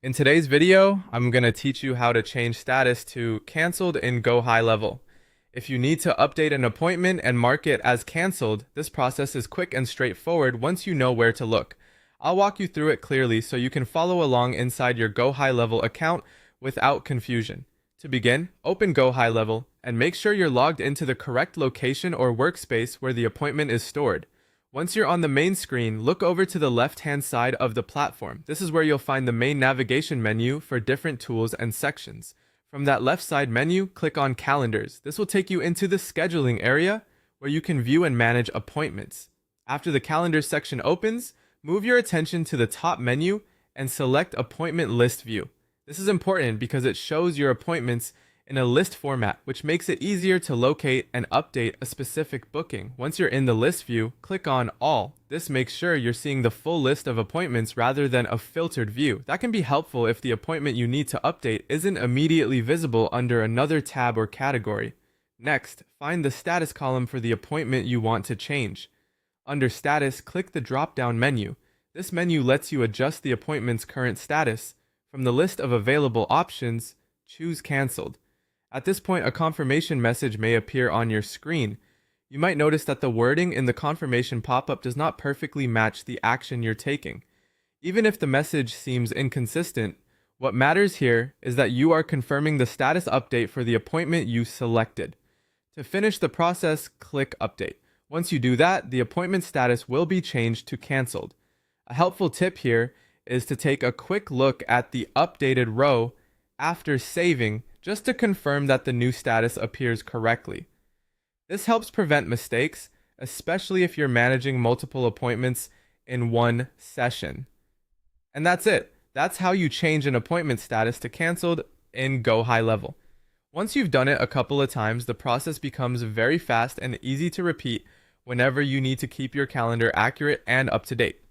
In today's video, I'm going to teach you how to change status to canceled in Gohighlevel. If you need to update an appointment and mark it as canceled, this process is quick and straightforward once you know where to look. I'll walk you through it clearly so you can follow along inside your Gohighlevel account without confusion. To begin, open Gohighlevel and make sure you're logged into the correct location or workspace where the appointment is stored. Once you're on the main screen, look over to the left-hand side of the platform. This is where you'll find the main navigation menu for different tools and sections. From that left side menu, click on Calendars. This will take you into the scheduling area where you can view and manage appointments. After the Calendars section opens, move your attention to the top menu and select Appointment List View. This is important because it shows your appointments in a list format, which makes it easier to locate and update a specific booking. Once you're in the list view, click on All. This makes sure you're seeing the full list of appointments rather than a filtered view. That can be helpful if the appointment you need to update isn't immediately visible under another tab or category. Next, find the status column for the appointment you want to change. Under Status, click the drop-down menu. This menu lets you adjust the appointment's current status. From the list of available options, choose Canceled. At this point, a confirmation message may appear on your screen. You might notice that the wording in the confirmation pop-up does not perfectly match the action you're taking. Even if the message seems inconsistent, what matters here is that you are confirming the status update for the appointment you selected. To finish the process, click Update. Once you do that, the appointment status will be changed to canceled. A helpful tip here is to take a quick look at the updated row after saving, just to confirm that the new status appears correctly. This helps prevent mistakes, especially if you're managing multiple appointments in one session. And that's it. That's how you change an appointment status to canceled in Gohighlevel. Once you've done it a couple of times, the process becomes very fast and easy to repeat whenever you need to keep your calendar accurate and up to date.